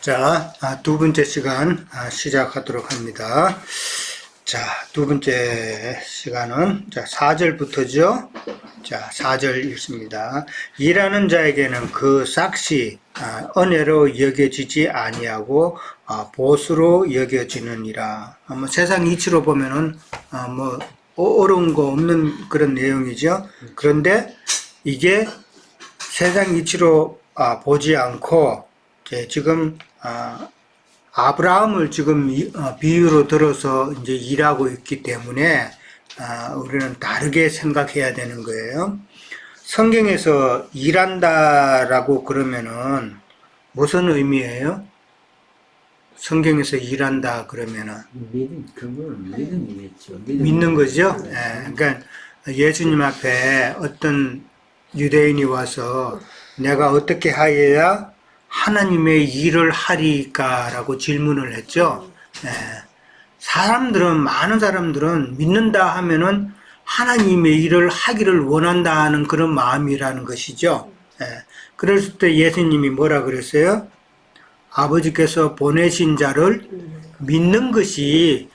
자, 두 번째 시간 시작하도록 합니다. 자, 두 번째 시간은 4절부터죠. 자, 4절 읽습니다. 일하는 자에게는 그 삭시 은혜로 여겨지지 아니하고 보수로 여겨지느니라. 세상 이치로 보면은 뭐 어려운 거 없는 그런 내용이죠. 그런데 이게 세상 이치로 보지 않고 지금 아브라함을 지금 비유로 들어서 이제 일하고 있기 때문에 우리는 다르게 생각해야 되는 거예요. 성경에서 일한다라고 그러면은 무슨 의미예요? 성경에서 일한다 그러면은 그건 믿음이겠죠. 믿는 거죠. 그러니까 예수님 앞에 어떤 유대인이 와서 내가 어떻게 하여야 하나님의 일을 하리까라고 질문을 했죠. 많은 사람들은 믿는다 하면은 하나님의 일을 하기를 원한다는 그런 마음이라는 것이죠. 그랬을 때 예수님이 뭐라 그랬어요? 아버지께서 보내신 자를 믿는 것이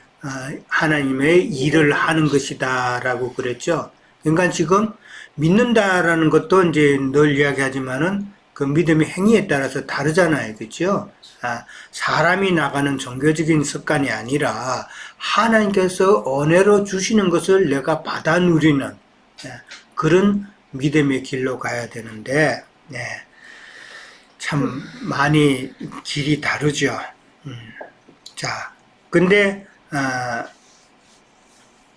하나님의 일을 하는 것이다 라고 그랬죠. 그러니까 지금 믿는다라는 것도 이제 늘 이야기하지만은 그 믿음의 행위에 따라서 다르잖아요. 그렇죠? 사람이 나가는 종교적인 습관이 아니라 하나님께서 은혜로 주시는 것을 내가 받아 누리는 그런 믿음의 길로 가야 되는데 참 많이 길이 다르죠. 자, 근데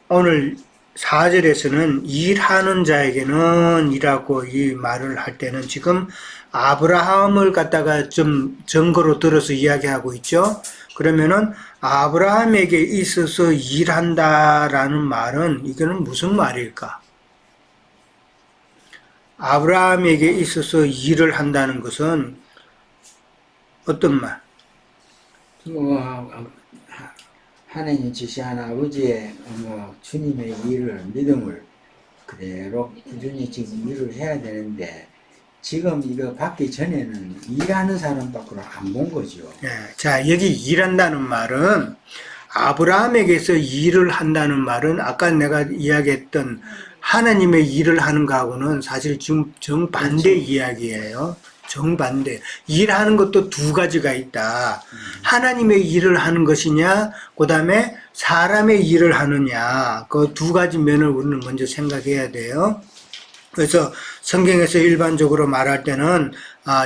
오늘 4절에서는 일하는 자에게는 이라고 이 말을 할 때는 지금 아브라함을 갖다가 좀 증거로 들어서 이야기하고 있죠. 그러면은 아브라함에게 있어서 일한다라는 말은 이거는 무슨 말일까? 아브라함에게 있어서 일을 한다는 것은 어떤 말? 하나님 지시한 아버지의 주님의 일을 믿음을 그대로 꾸준히 지금 일을 해야 되는데 지금 이거 받기 전에는 일하는 사람 밖으로 안 본 거죠. 자, 여기 일한다는 말은 아브라함에게서 일을 한다는 말은 아까 내가 이야기했던 하나님의 일을 하는 거하고는 사실 지금 정반대 그렇죠. 이야기예요. 정반대. 일하는 것도 두 가지가 있다. 하나님의 일을 하는 것이냐, 그 다음에 사람의 일을 하느냐. 그 두 가지 면을 우리는 먼저 생각해야 돼요. 그래서 성경에서 일반적으로 말할 때는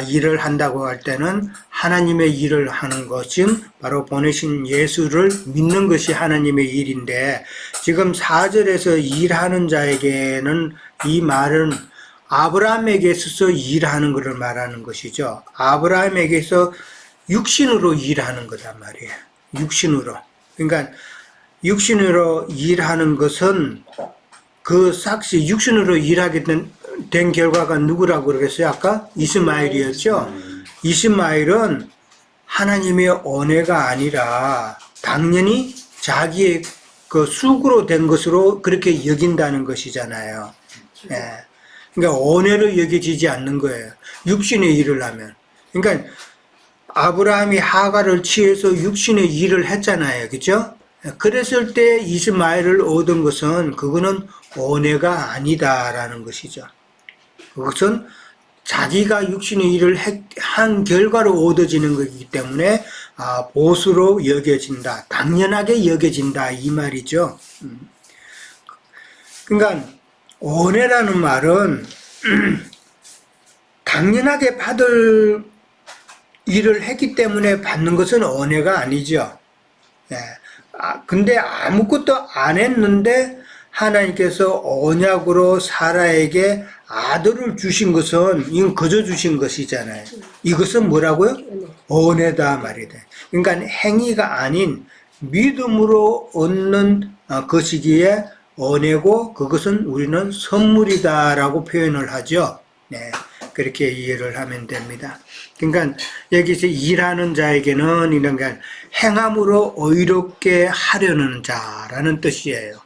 일을 한다고 할 때는 하나님의 일을 하는 것은 바로 보내신 예수를 믿는 것이 하나님의 일인데 지금 4절에서 일하는 자에게는 이 말은 아브라함에게 있어서 일하는 것을 말하는 것이죠. 아브라함에게서 육신으로 일하는 거단 말이에요. 육신으로. 그러니까 육신으로 일하는 것은 그 삭시 육신으로 일하게 된 결과가 누구라고 그러겠어요? 아까 이스마엘이었죠. 이스마엘은 하나님의 은혜가 아니라 당연히 자기의 그 수고로 된 것으로 그렇게 여긴다는 것이잖아요. 그러니까 은혜로 여겨지지 않는 거예요. 육신의 일을 하면. 그러니까 아브라함이 하가를 취해서 육신의 일을 했잖아요. 그죠? 그랬을 때 이스마엘을 얻은 것은 그거는 은혜가 아니다라는 것이죠. 그것은 자기가 육신의 일을 한 결과로 얻어지는 것이기 때문에 보수로 여겨진다. 당연하게 여겨진다 이 말이죠. 그러니까 은혜라는 말은 당연하게 받을 일을 했기 때문에 받는 것은 은혜가 아니죠. 근데 아무것도 안 했는데 하나님께서 언약으로 사라에게 아들을 주신 것은 이건 거저 주신 것이잖아요. 이것은 뭐라고요? 은혜다 말이다. 그러니까 행위가 아닌 믿음으로 얻는 것이기에 은혜고 그것은 우리는 선물이다라고 표현을 하죠. 그렇게 이해를 하면 됩니다. 그러니까 여기서 일하는 자에게는 이런 게 행함으로 의롭게 하려는 자라는 뜻이에요.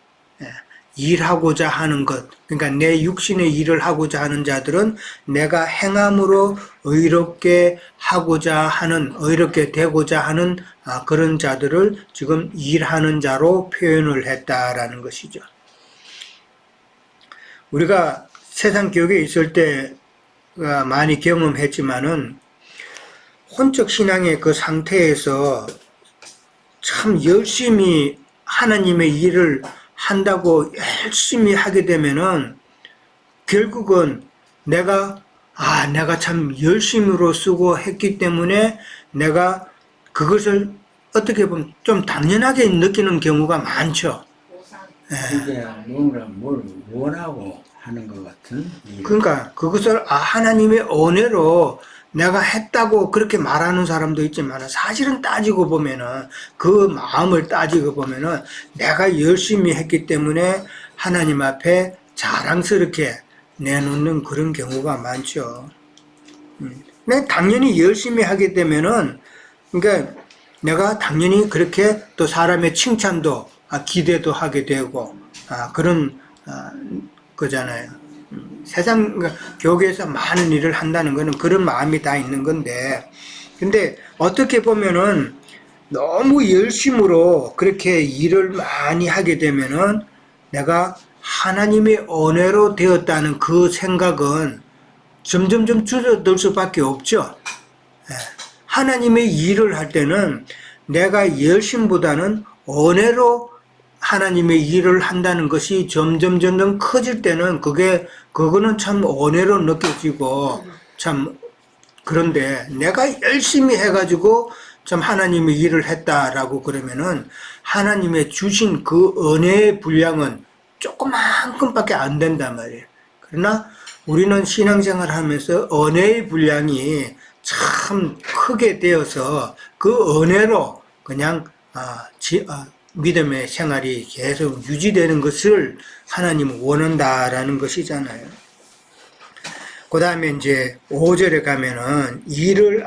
일하고자 하는 것, 그러니까 내 육신의 일을 하고자 하는 자들은 내가 행함으로 의롭게 하고자 하는, 의롭게 되고자 하는 그런 자들을 지금 일하는 자로 표현을 했다라는 것이죠. 우리가 세상 교회에 있을 때 많이 경험했지만은 혼적 신앙의 그 상태에서 참 열심히 하나님의 일을 한다고 열심히 하게 되면은 결국은 내가 참 열심으로 쓰고 했기 때문에 내가 그것을 어떻게 보면 좀 당연하게 느끼는 경우가 많죠. 그게 뭔가 뭘 원하고 하는 것 같은 일. 그러니까 그것을 하나님의 은혜로 내가 했다고 그렇게 말하는 사람도 있지만 사실은 따지고 보면은 그 마음을 따지고 보면은 내가 열심히 했기 때문에 하나님 앞에 자랑스럽게 내놓는 그런 경우가 많죠. 내가 당연히 열심히 하게 되면은 그러니까 내가 당연히 그렇게 또 사람의 칭찬도 기대도 하게 되고 그런 거잖아요. 세상 교계에서 많은 일을 한다는 것은 그런 마음이 다 있는 건데, 근데 어떻게 보면은 너무 열심으로 그렇게 일을 많이 하게 되면은 내가 하나님의 은혜로 되었다는 그 생각은 점점점 줄어들 수밖에 없죠. 하나님의 일을 할 때는 내가 열심보다는 은혜로 하나님의 일을 한다는 것이 점점 커질 때는 그거는 참 은혜로 느껴지고 참 그런데 내가 열심히 해가지고 참 하나님의 일을 했다라고 그러면은 하나님의 주신 그 은혜의 분량은 조그만큼밖에 안 된단 말이에요. 그러나 우리는 신앙생활 하면서 은혜의 분량이 참 크게 되어서 그 은혜로 그냥 믿음의 생활이 계속 유지되는 것을 하나님은 원한다라는 것이잖아요. 그 다음에 이제 5절에 가면은 일을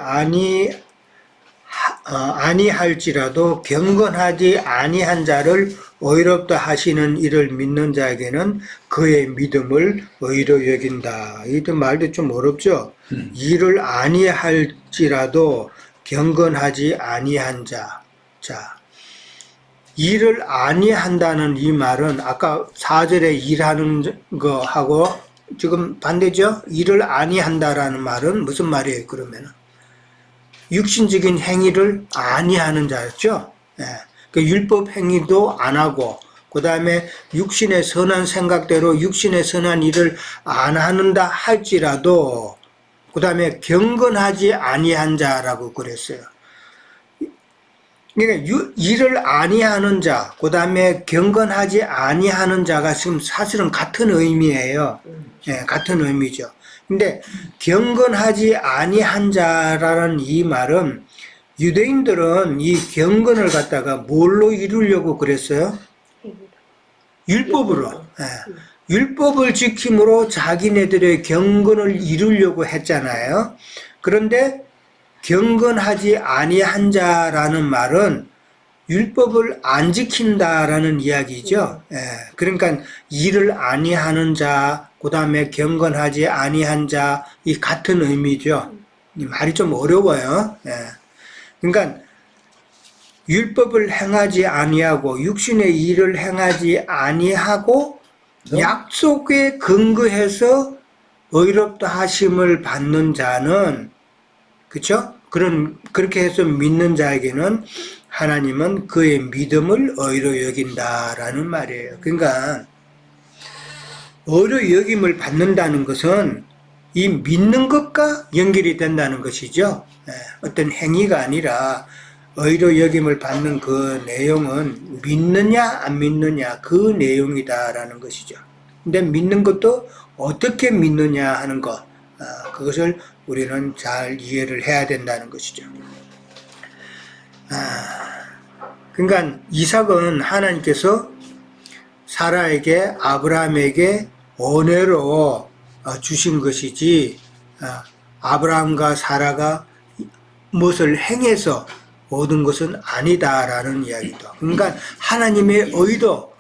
아니할지라도 경건하지 아니한 자를 의롭다 하시는 이를 믿는 자에게는 그의 믿음을 의로 여긴다. 이 말도 좀 어렵죠? 일을 아니할지라도 경건하지 아니한 자. 일을 아니한다는 이 말은 아까 4절에 일하는 거하고 지금 반대죠? 일을 아니한다라는 말은 무슨 말이에요, 그러면은? 육신적인 행위를 아니하는 자였죠? 그 율법 행위도 안 하고, 그 다음에 육신의 선한 생각대로 육신의 선한 일을 안 하는다 할지라도, 그 다음에 경건하지 아니한 자라고 그랬어요. 그러니까 일을 아니하는 자, 그 다음에 경건하지 아니하는 자가 지금 사실은 같은 의미예요. 같은 의미죠. 근데 경건하지 아니한 자라는 이 말은 유대인들은 이 경건을 갖다가 뭘로 이루려고 그랬어요? 율법으로. 율법을 지킴으로 자기네들의 경건을 이루려고 했잖아요. 그런데 경건하지 아니한 자라는 말은 율법을 안 지킨다라는 이야기죠. 그러니까 일을 아니하는 자, 그 다음에 경건하지 아니한 자, 이 같은 의미죠. 이 말이 좀 어려워요. 그러니까 율법을 행하지 아니하고 육신의 일을 행하지 아니하고 약속에 근거해서 의롭다 하심을 받는 자는, 그렇죠? 그렇게 해서 믿는 자에게는 하나님은 그의 믿음을 의로 여긴다라는 말이에요. 그러니까 의로 여김을 받는다는 것은 이 믿는 것과 연결이 된다는 것이죠. 어떤 행위가 아니라 의로 여김을 받는 그 내용은 믿느냐 안 믿느냐 그 내용이다라는 것이죠. 근데 믿는 것도 어떻게 믿느냐 하는 것, 그것을 우리는 잘 이해를 해야 된다는 것이죠. 그러니까 이삭은 하나님께서 사라에게 아브라함에게 은혜로 주신 것이지 아브라함과 사라가 무엇을 행해서 얻은 것은 아니다라는 이야기도. 그러니까 하나님의 의도,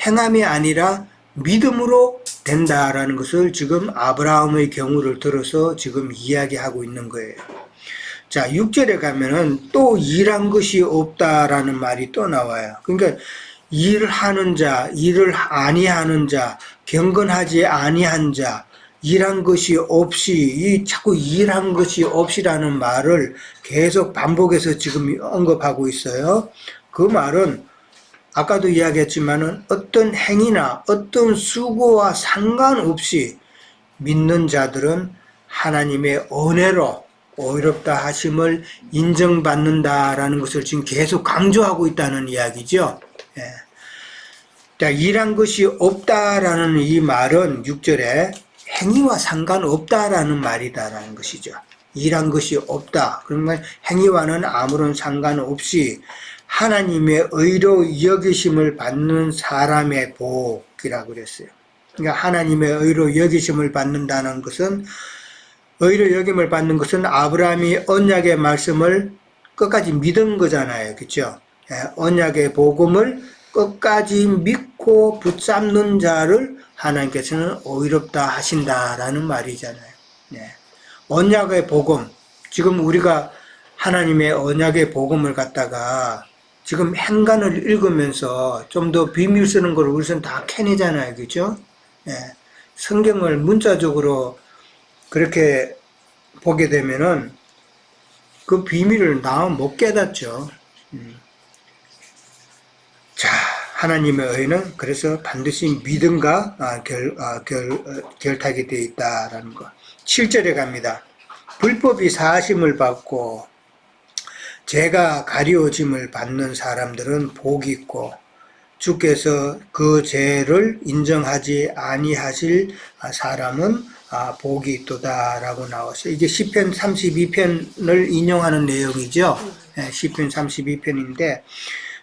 행함이 아니라 믿음으로 된다라는 것을 지금 아브라함의 경우를 들어서 지금 이야기하고 있는 거예요. 자, 6절에 가면은 또 일한 것이 없다라는 말이 또 나와요. 그러니까 일하는 자, 일을 아니하는 자, 경건하지 아니한 자, 일한 것이 없이, 이 자꾸 일한 것이 없이라는 말을 계속 반복해서 지금 언급하고 있어요. 그 말은 아까도 이야기했지만은 어떤 행위나 어떤 수고와 상관없이 믿는 자들은 하나님의 은혜로 의롭다 하심을 인정받는다라는 것을 지금 계속 강조하고 있다는 이야기죠. 예. 자, 일한 것이 없다라는 이 말은 6절에 행위와 상관없다라는 말이다라는 것이죠. 일한 것이 없다. 그러면 행위와는 아무런 상관없이 하나님의 의로 여기심을 받는 사람의 복이라고 그랬어요. 그러니까 하나님의 의로 여기심을 받는다는 것은, 의로 여김을 받는 것은 아브라함이 언약의 말씀을 끝까지 믿은 거잖아요. 그렇죠? 언약의 복음을 끝까지 믿고 붙잡는 자를 하나님께서는 의롭다 하신다라는 말이잖아요. 네. 언약의 복음, 지금 우리가 하나님의 언약의 복음을 갖다가 지금 행간을 읽으면서 좀 더 비밀 쓰는 걸 우리는 다 캐내잖아요. 그죠? 예. 성경을 문자적으로 그렇게 보게 되면은 그 비밀을 나 못 깨닫죠. 자, 하나님의 의는 그래서 반드시 믿음과 결탁이 되어 있다라는 거. 7절에 갑니다. 불법이 사하심을 받고 죄가 가리워짐을 받는 사람들은 복이 있고 주께서 그 죄를 인정하지 아니하실 사람은 복이 있도다라고 나왔어요. 이게 시편 32편을 인용하는 내용이죠. 시편 32편인데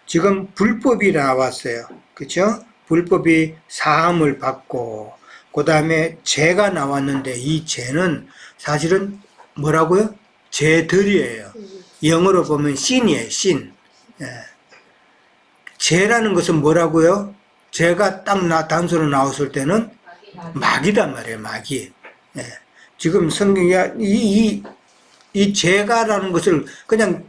지금 불법이 나왔어요. 그렇죠? 불법이 사함을 받고 그 다음에 죄가 나왔는데 이 죄는 사실은 뭐라고요? 죄들이에요. 영어로 보면 sin이에요. sin. 죄라는 것은 뭐라고요? 죄가 딱 단수로 나왔을 때는 마귀단 말이에요. 마귀. 지금 성경이 이 죄가라는 것을 그냥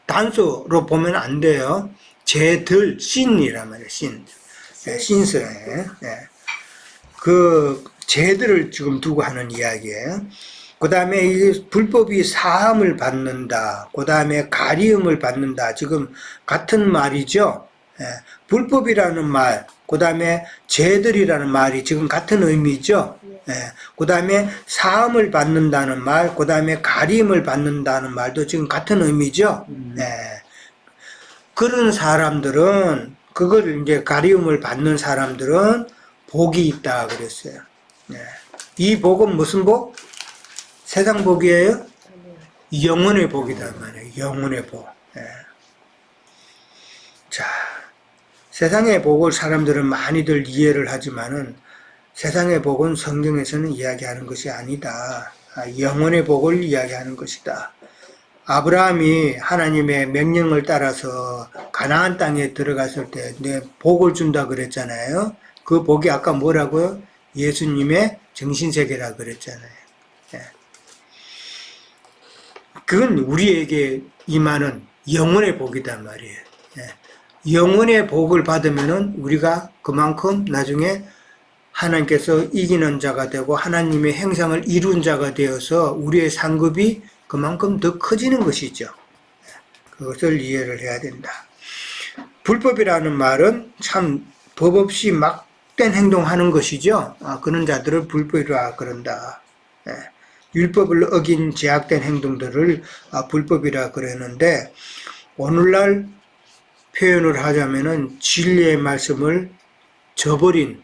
단수로 보면 안 돼요. 죄들, sin이란 말이에요. sin. 신스예요. 그 죄들을 지금 두고 하는 이야기예요. 그 다음에 이 불법이 사함을 받는다. 그 다음에 가리움을 받는다. 지금 같은 말이죠. 불법이라는 말, 그 다음에 죄들이라는 말이 지금 같은 의미죠. 그 다음에 사함을 받는다는 말, 그 다음에 가리움을 받는다는 말도 지금 같은 의미죠. 그런 사람들은, 그걸 이제 가리움을 받는 사람들은 복이 있다 그랬어요. 이 복은 무슨 복? 세상 복이에요? 영혼의 복이다 말이에요. 영혼의 복. 자, 세상의 복을 사람들은 많이들 이해를 하지만은 세상의 복은 성경에서는 이야기하는 것이 아니다. 영혼의 복을 이야기하는 것이다. 아브라함이 하나님의 명령을 따라서 가나안 땅에 들어갔을 때 내 복을 준다 그랬잖아요. 그 복이 아까 뭐라고요? 예수님의 정신세계라 그랬잖아요. 그건 우리에게 임하는 영혼의 복이단 말이에요. 영혼의 복을 받으면은 우리가 그만큼 나중에 하나님께서 이기는 자가 되고 하나님의 형상을 이룬 자가 되어서 우리의 상급이 그만큼 더 커지는 것이죠. 그것을 이해를 해야 된다. 불법이라는 말은 참 법 없이 막된 행동하는 것이죠. 그런 자들을 불법이라 그런다. 율법을 어긴 제약된 행동들을 불법이라 그러는데 오늘날 표현을 하자면은 진리의 말씀을 저버린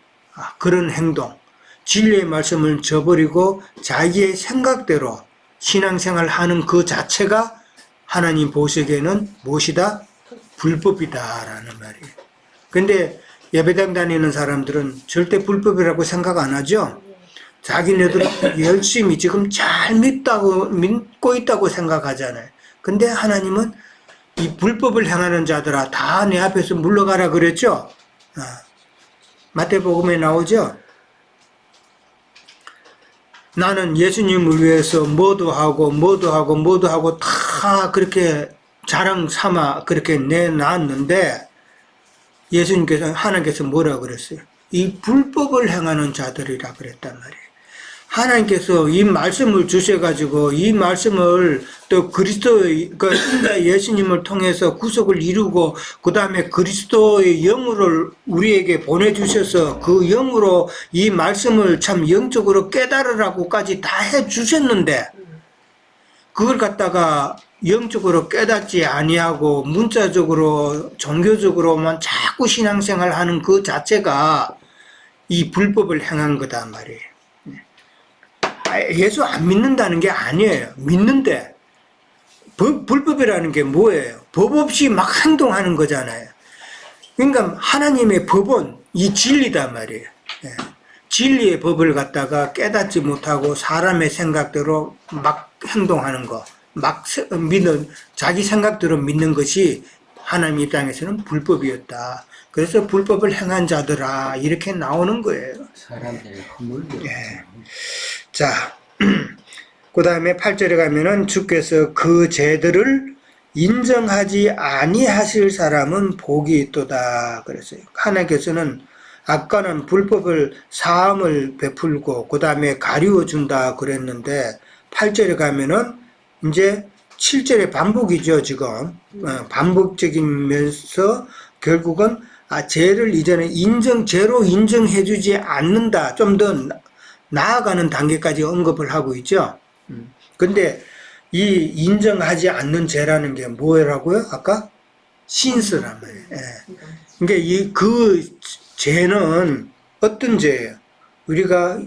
그런 행동, 진리의 말씀을 저버리고 자기의 생각대로 신앙생활을 하는 그 자체가 하나님 보시기에는 무엇이다? 불법이다라는 말이에요. 근데 예배당 다니는 사람들은 절대 불법이라고 생각 안 하죠? 자기네들은 열심히 지금 잘 믿고 있다고 생각하잖아요. 근데 하나님은 이 불법을 행하는 자들아 다 내 앞에서 물러가라 그랬죠? 마태복음에 나오죠. 나는 예수님을 위해서 뭐도 하고 다 그렇게 자랑 삼아 그렇게 내놨는데 예수님께서 하나님께서 뭐라 그랬어요? 이 불법을 행하는 자들이라 그랬단 말이에요. 하나님께서 이 말씀을 주셔가지고 이 말씀을 또 그리스도의 인자 예수님을 통해서 구속을 이루고 그 다음에 그리스도의 영으로 우리에게 보내주셔서 그 영으로 이 말씀을 참 영적으로 깨달으라고까지 다 해주셨는데 그걸 갖다가 영적으로 깨닫지 아니하고 문자적으로 종교적으로만 자꾸 신앙생활하는 그 자체가 이 불법을 행한 거단 말이에요. 예수 안 믿는다는 게 아니에요. 믿는데 불법이라는 게 뭐예요? 법 없이 막 행동하는 거잖아요. 그러니까 하나님의 법은 이 진리단 말이에요. 진리의 법을 갖다가 깨닫지 못하고 사람의 생각대로 막 행동하는 거, 막 믿는 자기 생각대로 믿는 것이 하나님 입장에서는 불법이었다. 그래서 불법을 행한 자들아 이렇게 나오는 거예요. 사람들의 허물도. 자, 그 다음에 8절에 가면은 주께서 그 죄들을 인정하지 아니하실 사람은 복이 있도다 그랬어요. 하나님께서는 아까는 불법을 사함을 베풀고 그 다음에 가리워 준다 그랬는데 8절에 가면은 이제 7절의 반복이죠. 지금 반복적이면서 결국은 죄를 이제는 죄로 인정해 주지 않는다. 좀 더 나아가는 단계까지 언급을 하고 있죠. 근데 이 인정하지 않는 죄라는 게 뭐라고요? 아까 신스란 말이에요. 그러니까 그 죄는 어떤 죄예요? 우리가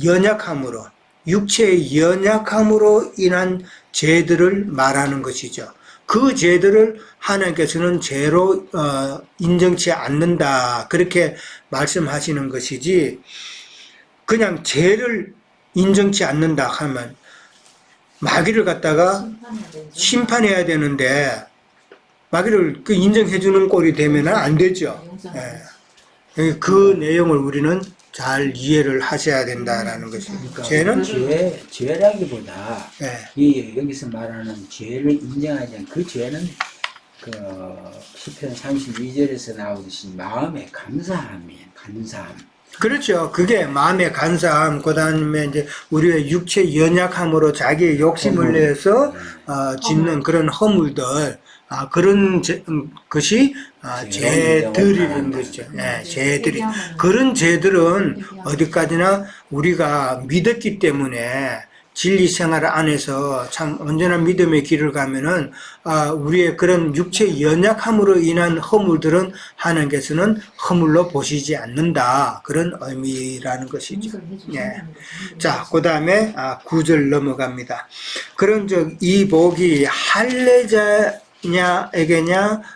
연약함으로, 육체의 연약함으로 인한 죄들을 말하는 것이죠. 그 죄들을 하나님께서는 죄로 인정치 않는다. 그렇게 말씀하시는 것이지 그냥 죄를 인정치 않는다 하면 마귀를 갖다가 심판해야 되는데 마귀를 인정해 주는 꼴이 되면 안 되죠. 그 내용을 우리는 잘 이해를 하셔야 된다라는 것입니다. 죄는 죄라기보다 여기서 말하는 죄를 인정하지 않는 그 죄는 그 시편 32절에서 나오듯이 마음의 감사함이에요. 감사함. 그렇죠. 그게 마음의 간사함, 그 다음에 이제 우리의 육체 연약함으로 자기의 욕심을 내서 짓는 그런 허물들, 그런 것이 죄들이라는 것이죠. 죄들이. 그런 죄들은 어디까지나 우리가 믿었기 때문에 진리 생활 안에서 참 언제나 믿음의 길을 가면은 우리의 그런 육체 연약함으로 인한 허물들은 하나님께서는 허물로 보시지 않는다. 그런 의미라는 것이죠. 자, 그 다음에 9절 넘어갑니다. 그런즉 이 복이 할례자에게냐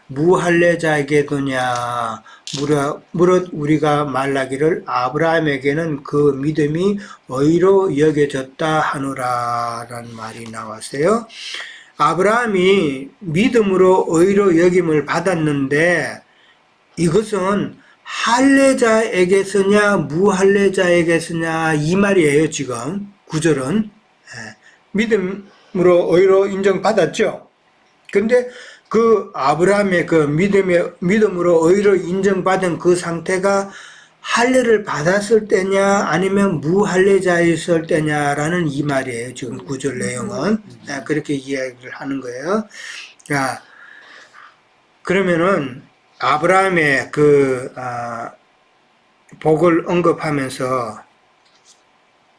무할례자에게도냐 무릇 우리가 말하기를 아브라함에게는 그 믿음이 의로 여겨졌다 하노라라는 말이 나왔어요. 아브라함이 믿음으로 의로 여김을 받았는데 이것은 할례자에게서냐 무할례자에게서냐 이 말이에요. 지금 9절은 믿음으로 의로 인정받았죠. 근데 그 아브라함의 그 믿음으로 의로 인정받은 그 상태가 할례를 받았을 때냐 아니면 무할례자였을 때냐라는 이 말이에요. 지금 9절 내용은 그렇게 이야기를 하는 거예요. 자, 그러면은 아브라함의 그 복을 언급하면서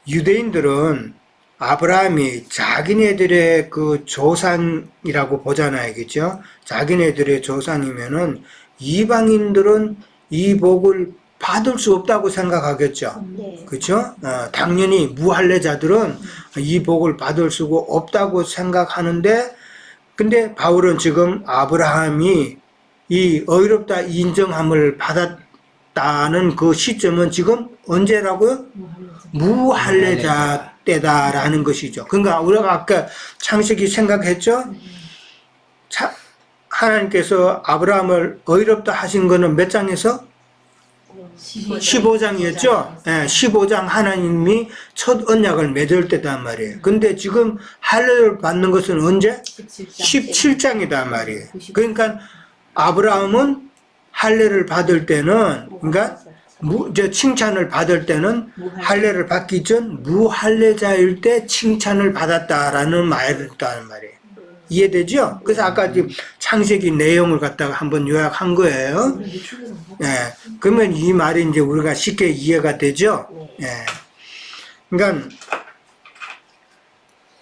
유대인들은 아브라함이 자기네들의 그 조상이라고 보잖아요. 그죠? 자기네들의 조상이면은 이방인들은 이 복을 받을 수 없다고 생각하겠죠. 그렇죠? 당연히 무할례자들은 이 복을 받을 수가 없다고 생각하는데 근데 바울은 지금 아브라함이 이 의롭다 인정함을 받았다는 그 시점은 지금 언제라고요? 무할례자 때다라는 것이죠. 그러니까 우리가 아까 창세기 생각했죠? 하나님께서 아브라함을 의롭다 하신 거는 몇 장에서? 15장이었죠? 예, 15장 하나님이 첫 언약을 맺을 때단 말이에요. 근데 지금 할례를 받는 것은 언제? 17장이단 말이에요. 그러니까 아브라함은 할례를 받을 때는, 그러니까 칭찬을 받을 때는 할례를 받기 전 무할례자일 때 칭찬을 받았다라는 말을 했다는 말이에요. 이해되죠? 그래서 아까 지금 창세기 내용을 갖다가 한번 요약한 거예요. 예. 그러면 이 말이 이제 우리가 쉽게 이해가 되죠? 예. 그러니까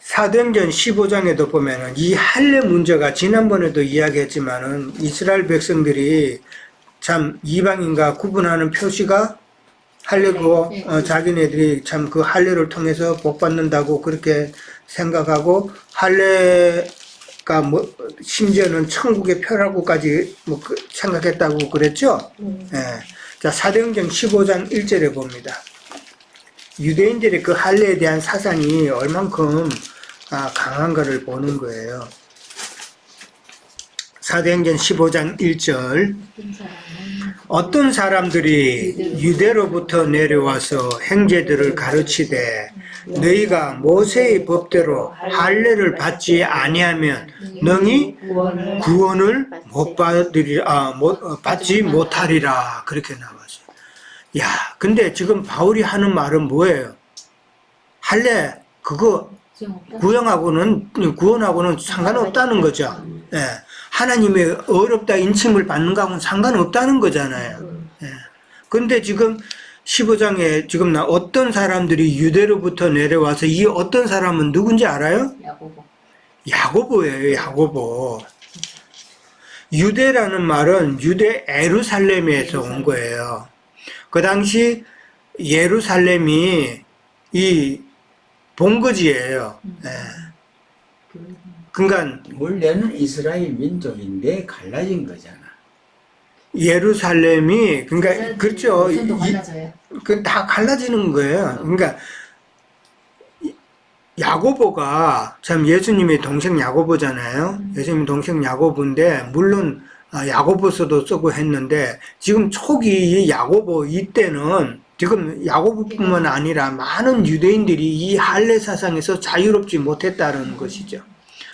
사도행전 15장에도 보면은 이 할례 문제가 지난번에도 이야기했지만은 이스라엘 백성들이 참 이방인과 구분하는 표시가 할례고 자기네들이 참 그 할례를 통해서 복 받는다고 그렇게 생각하고 할례가 뭐 심지어는 천국의 표라고까지 뭐 생각했다고 그랬죠. 예. 자, 사도행전 15장 1절에 봅니다. 유대인들의 그 할례에 대한 사상이 얼만큼 강한가를 보는 거예요. 사도행전 15장 1절 어떤 사람들이 유대로부터 내려와서 형제들을 가르치되 너희가 모세의 법대로 할례를 받지 아니하면 너희 구원을 받지 못하리라 그렇게 나왔어요. 야, 근데 지금 바울이 하는 말은 뭐예요? 할례 그거 구원하고는 상관없다는 거죠. 예. 하나님의 어렵다 인침을 받는 거하고는 상관없다는 거잖아요. 예. 근데 지금 15장에 지금 어떤 사람들이 유대로부터 내려와서 이 어떤 사람은 누군지 알아요? 야고보예요, 야고보. 유대라는 말은 유대 에루살렘에서 온 거예요. 그 당시 예루살렘이 이 본거지예요. 예. 그러니까 원래는 이스라엘 민족인데 갈라진 거잖아. 예루살렘이 그러니까 그렇죠. 그 다 갈라지는 거예요. 그러니까 야고보가 참 예수님의 동생 야고보잖아요. 예수님 동생 야고보인데 물론 야고보서도 쓰고 했는데 지금 초기 야고보 이때는 지금 야고보뿐만 아니라 많은 유대인들이 이 할례 사상에서 자유롭지 못했다는 것이죠.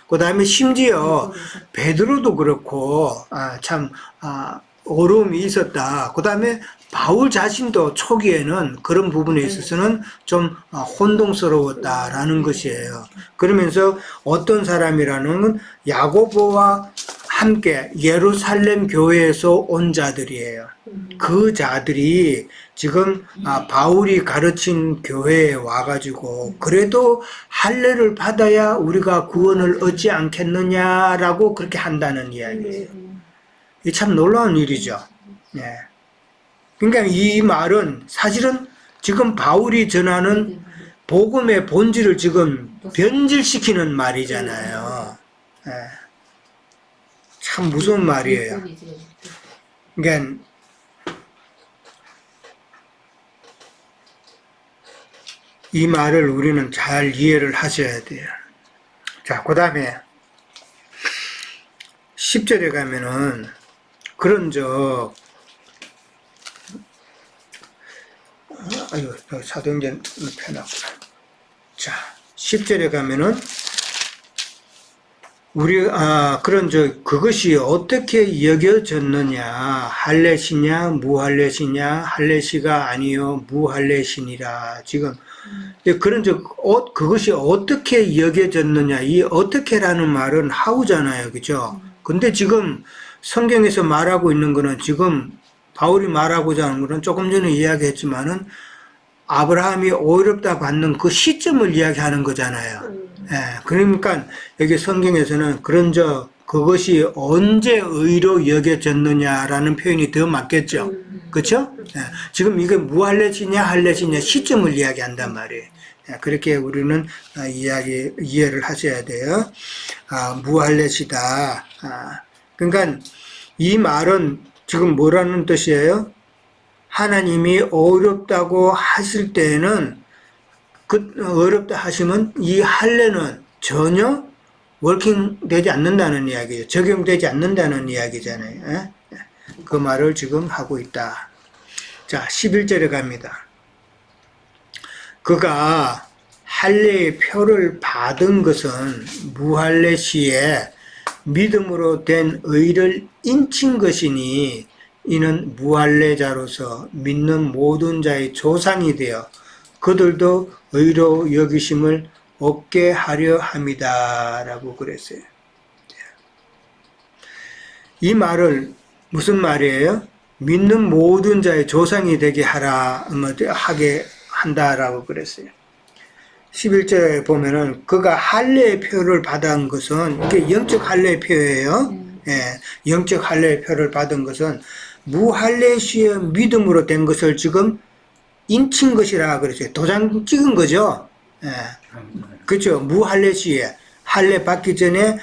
그 다음에 심지어 베드로도 그렇고 어려움이 있었다. 그 다음에 바울 자신도 초기에는 그런 부분에 있어서는 좀 혼동스러웠다라는 것이에요. 그러면서 어떤 사람이라는 야고보와 함께 예루살렘 교회에서 온 자들이에요. 그 자들이 지금 바울이 가르친 교회에 와가지고 그래도 할례를 받아야 우리가 구원을 얻지 않겠느냐라고 그렇게 한다는 이야기예요. 이게 참 놀라운 일이죠. 예. 그러니까 이 말은 사실은 지금 바울이 전하는 복음의 본질을 지금 변질시키는 말이잖아요. 예. 참 무서운 말이에요. 그러니까 이 말을 우리는 잘 이해를 하셔야 돼요. 자, 그 다음에 10절에 가면은 그런즉 사도행전 펴놨구나. 자, 10절에 가면은 그런즉 그것이 어떻게 여겨졌느냐? 할례시냐 무할례시냐? 할례시가 아니요 무할례시니라. 지금 그런즉 그것이 어떻게 여겨졌느냐? 이 어떻게라는 말은 how잖아요, 그죠? 근데 지금 성경에서 말하고 있는 거는 지금 바울이 말하고자 하는 거는 조금 전에 이야기했지만은 아브라함이 어렵다 받는 그 시점을 이야기하는 거잖아요. 예, 그러니까 여기 성경에서는 그것이 언제 의로 여겨졌느냐라는 표현이 더 맞겠죠. 그렇죠? 예, 지금 이게 무할례시냐 할례시냐 시점을 이야기한단 말이에요. 예, 그렇게 우리는 이해를 하셔야 돼요. 무할례시다. 그러니까 이 말은 지금 뭐라는 뜻이에요? 하나님이 어렵다고 하실 때에는 어렵다 하시면 이 할례는 전혀 워킹되지 않는다는 이야기예요. 적용되지 않는다는 이야기잖아요. 그 말을 지금 하고 있다. 자, 11절에 갑니다. 그가 할례의 표를 받은 것은 무할례 시에 믿음으로 된 의를 인친 것이니 이는 무할례자로서 믿는 모든 자의 조상이 되어 그들도 의로 여기심을 얻게 하려 함이다 라고 그랬어요. 이 말을 무슨 말이에요? 믿는 모든 자의 조상이 되게 하게 한다라고 그랬어요. 11절에 보면은 그가 할례의 표를 받은 것은 이게 영적 할례의 표예요. 예, 영적 할례의 표를 받은 것은 무할례 시에 믿음으로 된 것을 지금 인친 것이라 그랬어요. 도장 찍은 거죠. 예, 그렇죠. 무할례 시에 할례 받기 전에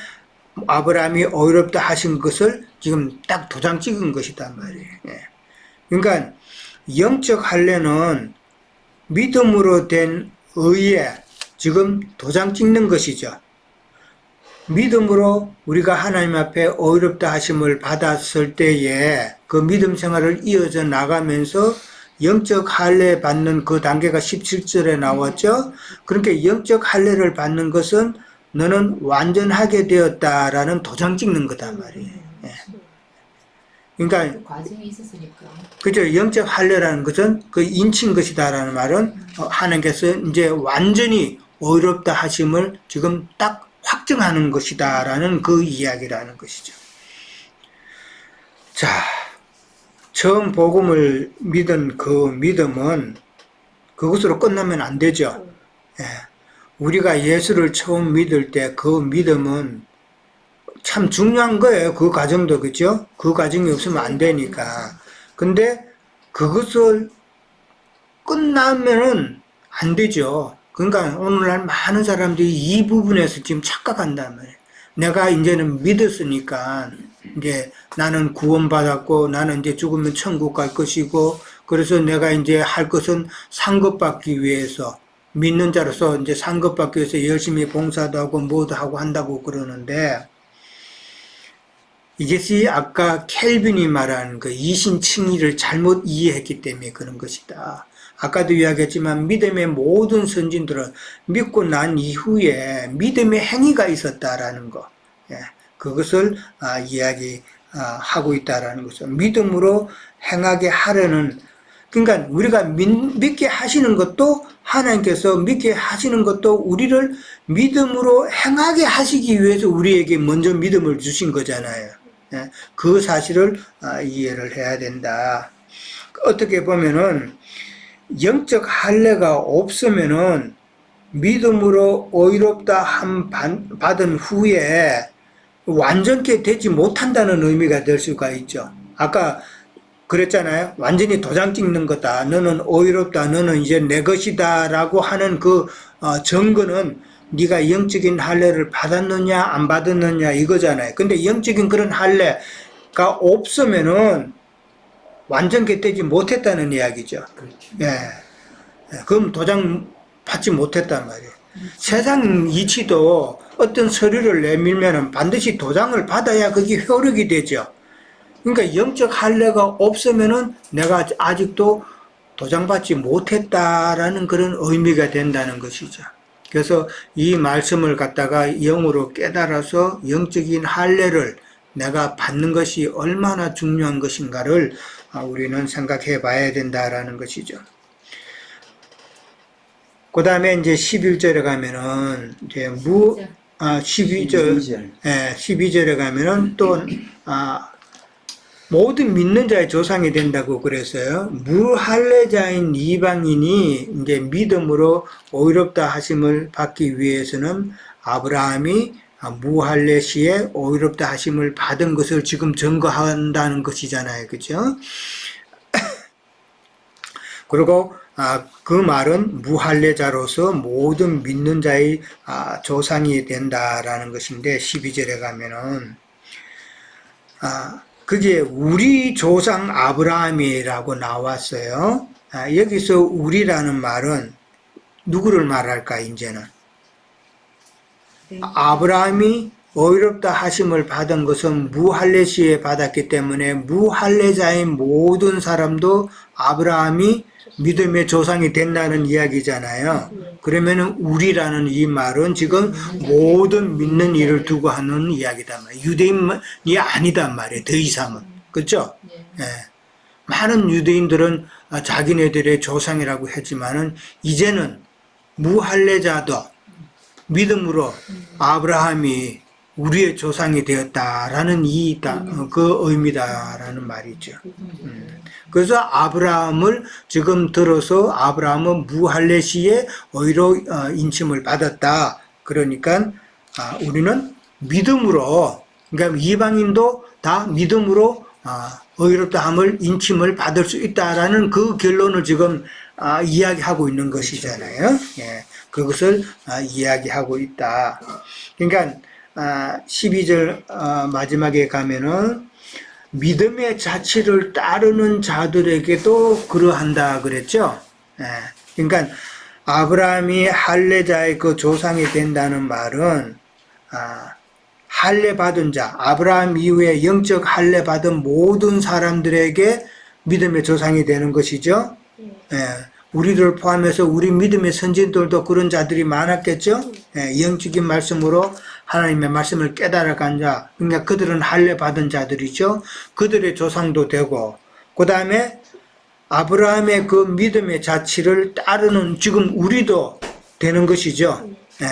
아브라함이 어렵다 하신 것을 지금 딱 도장 찍은 것이단 말이에요. 예. 그러니까 영적 할례는 믿음으로 된 의에 지금 도장 찍는 것이죠. 믿음으로 우리가 하나님 앞에 어렵다 하심을 받았을 때에 그 믿음 생활을 이어져 나가면서 영적 할례 받는 그 단계가 17절에 나왔죠. 그러니까 영적 할례를 받는 것은 너는 완전하게 되었다라는 도장 찍는 거다 말이에요. 예. 그러니까 과정이 있었으니까. 그죠. 영적 할례라는 것은 그 인친 것이다라는 말은 하나님께서 이제 완전히 어렵다 하심을 지금 딱 확정하는 것이다라는 그 이야기라는 것이죠. 자, 처음 복음을 믿은 그 믿음은 그것으로 끝나면 안 되죠. 예. 우리가 예수를 처음 믿을 때 그 믿음은 참 중요한 거예요. 그 과정도, 그죠? 그 과정이 없으면 안 되니까. 근데 그것을 끝나면은 안 되죠. 그러니까 오늘날 많은 사람들이 이 부분에서 지금 착각한단 말이에요. 내가 이제는 믿었으니까 이제 나는 구원받았고 나는 이제 죽으면 천국 갈 것이고 그래서 내가 이제 할 것은 상급받기 위해서 믿는 자로서 이제 상급받기 위해서 열심히 봉사도 하고 뭐도 하고 한다고 그러는데 이것이 아까 켈빈이 말한 그 이신칭의를 잘못 이해했기 때문에 그런 것이다. 아까도 이야기했지만 믿음의 모든 선진들은 믿고 난 이후에 믿음의 행위가 있었다라는 거, 예, 그것을 이야기하고 있다라는 거죠. 믿음으로 행하게 하려는, 그러니까 우리가 믿게 하시는 것도 하나님께서 믿게 하시는 것도 우리를 믿음으로 행하게 하시기 위해서 우리에게 먼저 믿음을 주신 거잖아요. 예, 그 사실을 이해를 해야 된다. 어떻게 보면은 영적 할례가 없으면은 믿음으로 의롭다 함 받은 후에 완전케 되지 못한다는 의미가 될 수가 있죠. 아까 그랬잖아요. 완전히 도장 찍는 거다. 너는 의롭다. 너는 이제 내 것이다. 라고 하는 그 증거는 네가 영적인 할례를 받았느냐 안 받았느냐 이거잖아요. 근데 영적인 그런 할례가 없으면은 완전케 되지 못했다는 이야기죠. 그렇죠. 예. 그럼 도장 받지 못했단 말이에요. 세상 이치도 어떤 서류를 내밀면은 반드시 도장을 받아야 그게 효력이 되죠. 그러니까 영적 할례가 없으면은 내가 아직도 도장받지 못했다라는 그런 의미가 된다는 것이죠. 그래서 이 말씀을 갖다가 영으로 깨달아서 영적인 할례를 내가 받는 것이 얼마나 중요한 것인가를 우리는 생각해 봐야 된다라는 것이죠. 그 다음에 이제 11절에 가면은 이제 12절, 예, 12절에 가면은 또 모든 믿는 자의 조상이 된다고 그랬어요. 무할례자인 이방인이 이제 믿음으로 의롭다 하심을 받기 위해서는 아브라함이 무할례 시에 의롭다 하심을 받은 것을 지금 증거한다는 것이잖아요. 그죠? 그리고 그 말은 무할례자로서 모든 믿는 자의 조상이 된다라는 것인데 12절에 가면은 그게 우리 조상 아브라함이라고 나왔어요. 여기서 우리라는 말은 누구를 말할까 이제는? 아브라함이 의롭다 하심을 받은 것은 무할례시에 받았기 때문에 무할례자인 모든 사람도 아브라함이 믿음의 조상이 된다는 이야기잖아요. 그러면은 우리라는 이 말은 지금 모든 믿는 이를 두고 하는 이야기단 말이에요. 유대인이 아니단 말이에요. 더 이상은. 그렇죠? 예. 많은 유대인들은 자기네들의 조상이라고 했지만은 이제는 무할례자도 믿음으로 아브라함이 우리의 조상이 되었다라는 그 의미다라는 말이죠. 그래서 아브라함을 지금 들어서 아브라함은 무할례시에 의로 인침을 받았다. 그러니까 우리는 믿음으로, 그러니까 이방인도 다 믿음으로 의롭다함을 인침을 받을 수 있다라는 그 결론을 지금 이야기하고 있는 것이잖아요. 예, 그것을 이야기하고 있다. 그러니까 12절 마지막에 가면은 믿음의 자치를 따르는 자들에게도 그러한다 그랬죠. 예, 그러니까 아브라함이 할례자의 그 조상이 된다는 말은 할례 받은 자, 아브라함 이후에 영적 할례 받은 모든 사람들에게 믿음의 조상이 되는 것이죠. 예, 우리를 포함해서 우리 믿음의 선진들도 그런 자들이 많았겠죠. 예, 영적인 말씀으로 하나님의 말씀을 깨달아간 자, 그러니까 그들은 할례 받은 자들이죠. 그들의 조상도 되고, 그 다음에 아브라함의 그 믿음의 자치를 따르는 지금 우리도 되는 것이죠. 예,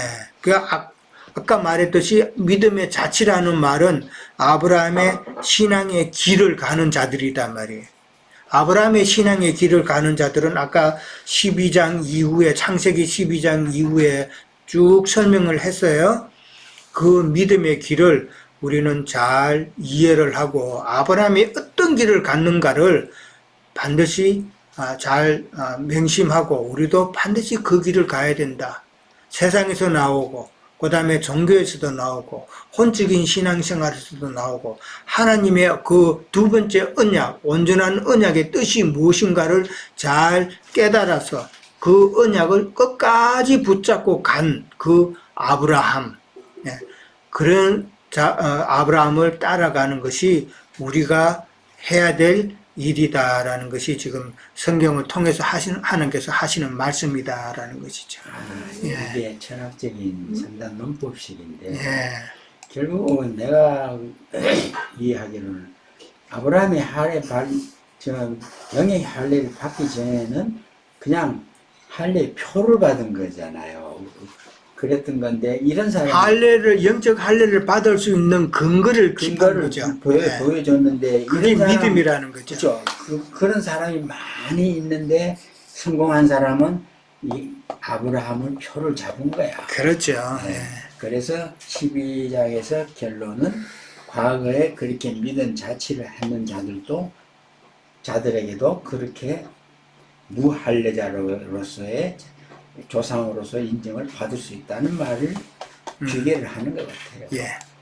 아까 말했듯이 믿음의 자치라는 말은 아브라함의 신앙의 길을 가는 자들이란 말이에요. 아브라함의 신앙의 길을 가는 자들은 아까 12장 이후에, 창세기 12장 이후에 쭉 설명을 했어요. 그 믿음의 길을 우리는 잘 이해를 하고 아브라함이 어떤 길을 갔는가를 반드시 잘 명심하고 우리도 반드시 그 길을 가야 된다. 세상에서 나오고 그 다음에 종교에서도 나오고 혼적인 신앙생활에서도 나오고 하나님의 그 두 번째 언약, 온전한 언약의 뜻이 무엇인가를 잘 깨달아서 그 언약을 끝까지 붙잡고 간 그 아브라함, 그런 아브라함을 따라가는 것이 우리가 해야 될 일이다라는 것이 지금 성경을 통해서 하나님께서 하시는 말씀이다라는 것이죠. 이게 철학적인 상당 논법식인데 예. 결국은 내가 이해하기로는 아브라함이 영의 할례를 받기 전에는 그냥 할례 표를 받은 거잖아요. 그랬던 건데 이런 사람이 영적 할례를 받을 수 있는 근거를 거죠. 보여줬는데 그게 이런 사람, 믿음이라는 거죠. 그렇죠. 그런 사람이 많이 있는데 성공한 사람은 이 아브라함은 표를 잡은 거야. 그렇죠. 네. 그래서 12장에서 결론은 과거에 그렇게 믿은 자치를 했는 자들에게도 그렇게 무할례자로서의 조상으로서 인정을 받을 수 있다는 말을 귀계를 하는 것 같아요. 예.